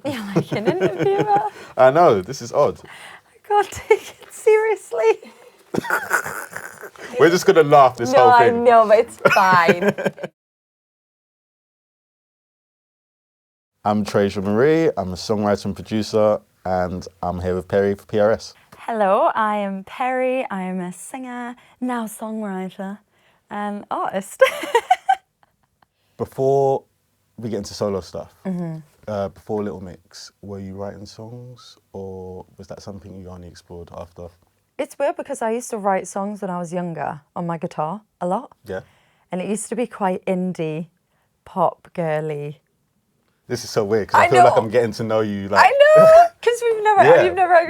You're like an interviewer. I know, this is odd. I can't take it seriously. We're just gonna laugh this whole thing. I know, but it's fine. I'm Tre Jean-Marie, I'm a songwriter and producer, and I'm here with Perrie for PRS. Hello, I am Perrie. I am a singer, now songwriter, and artist. Before we get into solo stuff, before Little Mix, were you writing songs, or was that something you only explored after? It's weird because I used to write songs when I was younger on my guitar a lot. Yeah. And it used to be quite indie, pop, girly. This is so weird because I feel like I'm getting to know you. Like, I know, because you've never.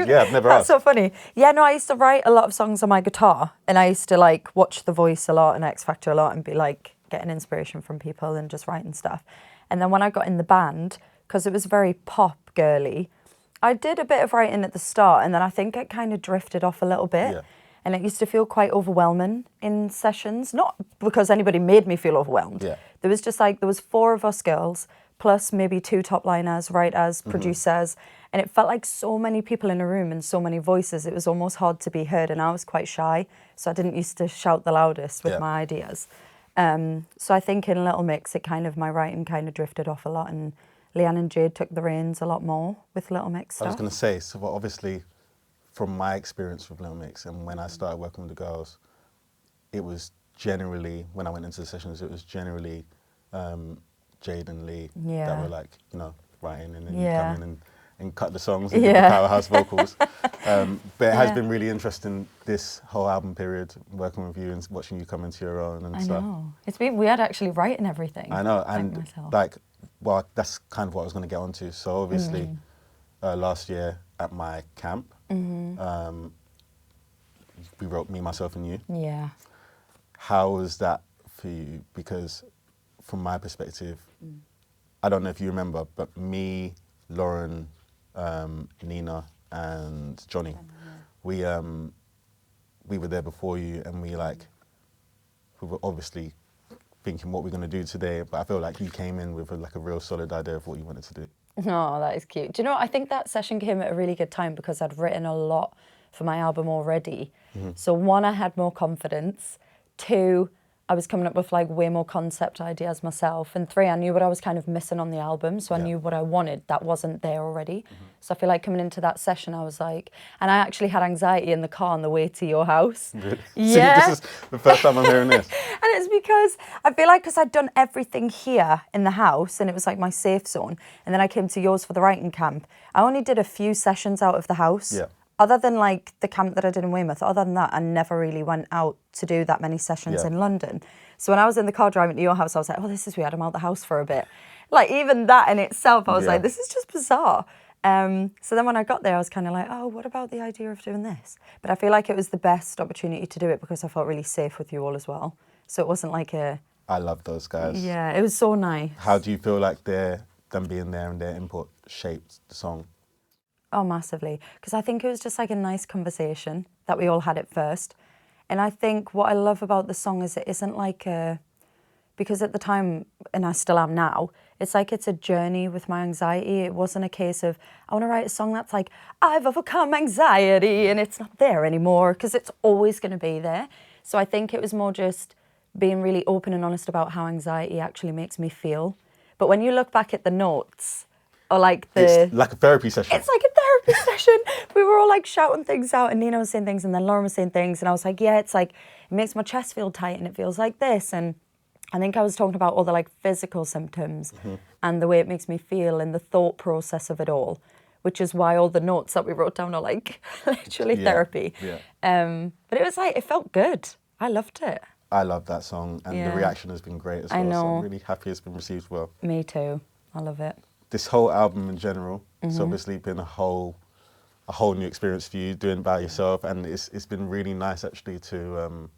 Yeah, I've never That's asked. so funny. Yeah, no, I used to write a lot of songs on my guitar, and I used to like watch The Voice a lot and X Factor a lot, and be like getting inspiration from people and just writing stuff. And then when I got in the band, because it was very pop girly, I did a bit of writing at the start, and then I think it kind of drifted off a little bit. Yeah. And it used to feel quite overwhelming in sessions, not because anybody made me feel overwhelmed. Yeah. There was just like, there was 4 of us girls, plus maybe 2 top liners, writers, producers, and it felt like so many people in a room and so many voices, it was almost hard to be heard, and I was quite shy, so I didn't used to shout the loudest with my ideas. So I think in Little Mix, my writing kind of drifted off a lot, and Leanne and Jade took the reins a lot more with Little Mix stuff. I was going to say, so well, obviously, from my experience with Little Mix and when I started working with the girls, it was generally, when I went into the sessions, it was generally Jade and Lee that were like, you know, writing, and then you come in and cut the songs and do the powerhouse vocals. But it has been really interesting this whole album period, working with you and watching you come into your own and stuff. I know. It's been weird actually writing everything. I know, and well, that's kind of what I was going to get onto. So obviously, last year at my camp, we wrote Me, Myself and You. Yeah. How was that for you? Because from my perspective, I don't know if you remember, but me, Lauren, Nina and Johnny, we were there before you, and we were obviously thinking what we're going to do today, but I feel like you came in with a real solid idea of what you wanted to do. Oh, that is cute. Do you know what? I think that session came at a really good time because I'd written a lot for my album already. So 1, I had more confidence. 2, I was coming up with way more concept ideas myself. And 3, I knew what I was kind of missing on the album. So I knew what I wanted that wasn't there already. So I feel like coming into that session, I was like, and I actually had anxiety in the car on the way to your house. Really? Yeah. See, this is the first time I'm hearing this. And it's because I feel like because I'd done everything here in the house and it was like my safe zone. And then I came to yours for the writing camp. I only did a few sessions out of the house. Yeah. Other than the camp that I did in Weymouth, other than that, I never really went out to do that many sessions in London. So when I was in the car driving to your house, I was like, oh, this is weird, I'm out the house for a bit. Even that in itself, I was like, this is just bizarre. So then when I got there, I was kind of like, oh, what about the idea of doing this? But I feel like it was the best opportunity to do it because I felt really safe with you all as well. So it wasn't like a... I love those guys. Yeah, it was so nice. How do you feel like them being there and their input shaped the song? Oh, massively. Because I think it was just a nice conversation that we all had at first. And I think what I love about the song is it isn't because at the time, and I still am now, it's it's a journey with my anxiety. It wasn't a case of, I want to write a song that's I've overcome anxiety and it's not there anymore, because it's always going to be there. So I think it was more just being really open and honest about how anxiety actually makes me feel. But when you look back at the notes, or It's like a therapy session. It's like a therapy session. We were all shouting things out, and Nina was saying things, and then Lauren was saying things, and I was like, yeah, it's it makes my chest feel tight, and it feels like this. And I think I was talking about all the physical symptoms and the way it makes me feel and the thought process of it all, which is why all the notes that we wrote down are literally therapy. Yeah. But it was it felt good. I loved it. I love that song, and the reaction has been great as well. I know. So I'm really happy it's been received well. Me too. I love it. This whole album in general, it's obviously been a whole new experience for you doing it by yourself, and it's been really nice actually to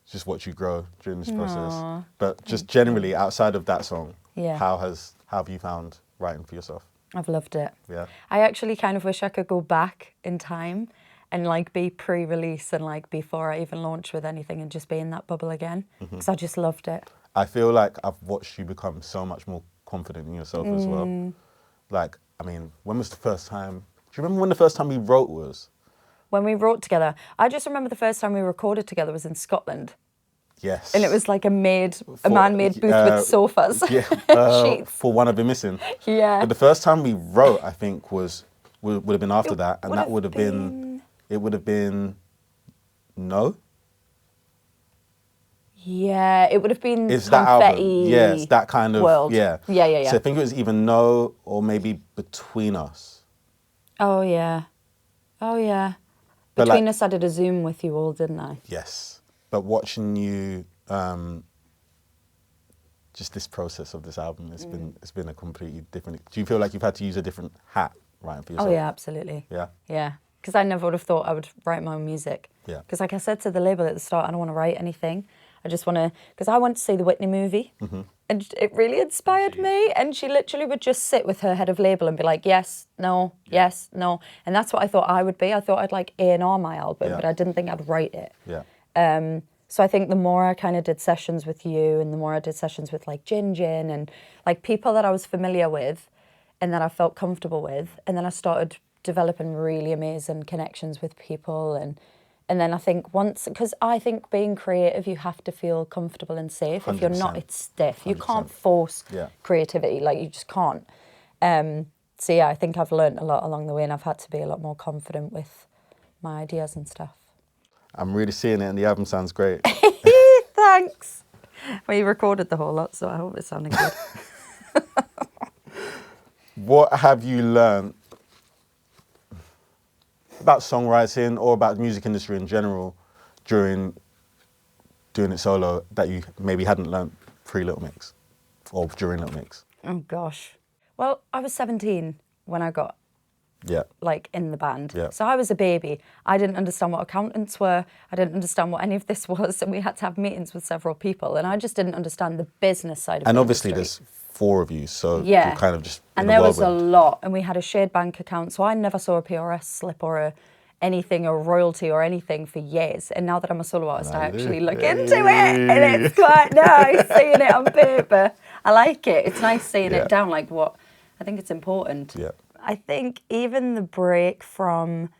just watch you grow during this process. But just generally outside of that song, how have you found writing for yourself? I've loved it. Yeah. I actually kind of wish I could go back in time and be pre-release and before I even launch with anything and just be in that bubble again, because I just loved it. I feel like I've watched you become so much more confident in yourself as well. Like, I mean, when was the first time? Do you remember when the first time we wrote was? When we wrote together, I just remember the first time we recorded together was in Scotland. Yes. And it was like a man-made booth with sofas, sheets. For One I've Been Missing. Yeah. But the first time we wrote, I think, would have been after that, and that would have been. It would have been. No. Yeah, it would have been It's that album. Confetti. Yeah, it's that kind of world. Yeah. Yeah. So I think it was either No or maybe Between Us. Oh yeah. But Between like- us, I did a Zoom with you all, didn't I? Yes, but watching you, just this process of this album, it's been a completely different. Do you feel like you've had to use a different hat writing for yourself? Oh yeah, absolutely. Yeah. Yeah, because I never would have thought I would write my own music. Yeah. Because like I said to the label at the start, I don't want to write anything. I just want to, because I went to see the Whitney movie, and it really inspired me. And she literally would just sit with her head of label and be like, yes, no, yes, no. And that's what I thought I would be. I thought I'd like A&R my album, but I didn't think I'd write it. Yeah. So I think the more I kind of did sessions with you, and the more I did sessions with like Jin and like people that I was familiar with and that I felt comfortable with, and then I started developing really amazing connections with people. And then I think once, because I think being creative, you have to feel comfortable and safe. If you're not, 100%. it's stiff. You 100%. can't force creativity, like you just can't. So yeah, I think I've learned a lot along the way, and I've had to be a lot more confident with my ideas and stuff. I'm really seeing it, and the album sounds great. Thanks. Well, you recorded the whole lot, so I hope it sounded good. What have you learned about songwriting or about the music industry in general during doing it solo that you maybe hadn't learned pre-Little Mix or during Little Mix? Oh gosh. Well, I was 17 when I got like in the band. Yeah. So I was a baby. I didn't understand what accountants were. I didn't understand what any of this was. And we had to have meetings with several people. And I just didn't understand the business side of it. And obviously there's 4 of you, so yeah. you're kind of just and there was a lot. And we had a shared bank account. So I never saw a PRS slip or anything, or royalty or anything for years. And now that I'm a solo artist, I actually look into it. And it's quite nice seeing it on paper. I like it. It's nice seeing it down, like what, I think it's important. Yeah. I think even the break from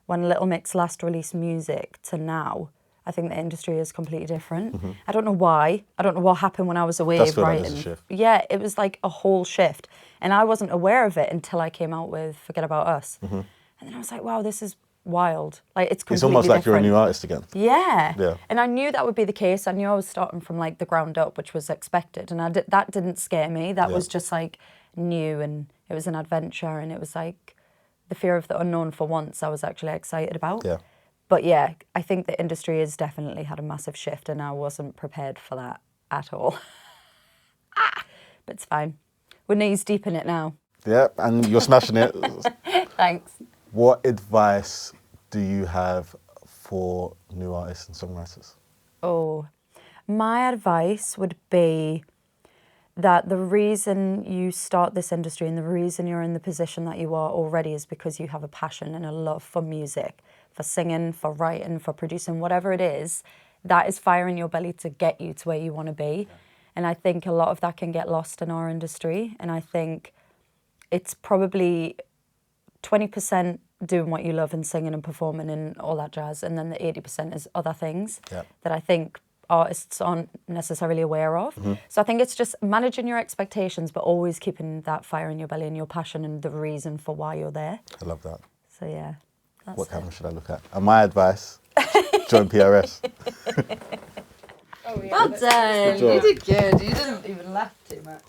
when Little Mix last released music to now, I think the industry is completely different. I don't know why. I don't know what happened when I was away writing. Like a shift. Yeah, it was like a whole shift. And I wasn't aware of it until I came out with Forget About Us. And then I was like, wow, this is wild. Like, it's completely It's almost like different. you're a new artist again. Yeah. And I knew that would be the case. I knew I was starting from like the ground up, which was expected. And that didn't scare me. That was just like new, and it was an adventure, and it was like the fear of the unknown for once I was actually excited about. Yeah. But yeah, I think the industry has definitely had a massive shift, and I wasn't prepared for that at all. But it's fine. We're knees deep in it now. Yeah, and you're smashing it. Thanks. What advice do you have for new artists and songwriters? Oh, my advice would be that the reason you start this industry and the reason you're in the position that you are already is because you have a passion and a love for music, for singing, for writing, for producing, whatever it is. That is fire in your belly to get you to where you want to be. And I think a lot of that can get lost in our industry. And I think it's probably 20% doing what you love and singing and performing and all that jazz. And then the 80% is other things that I think artists aren't necessarily aware of. So I think it's just managing your expectations, but always keeping that fire in your belly and your passion and the reason for why you're there. I love that. So yeah, that's What camera should I look at? And my advice, join PRS. Well done. Good job. You did good. You didn't even laugh too much.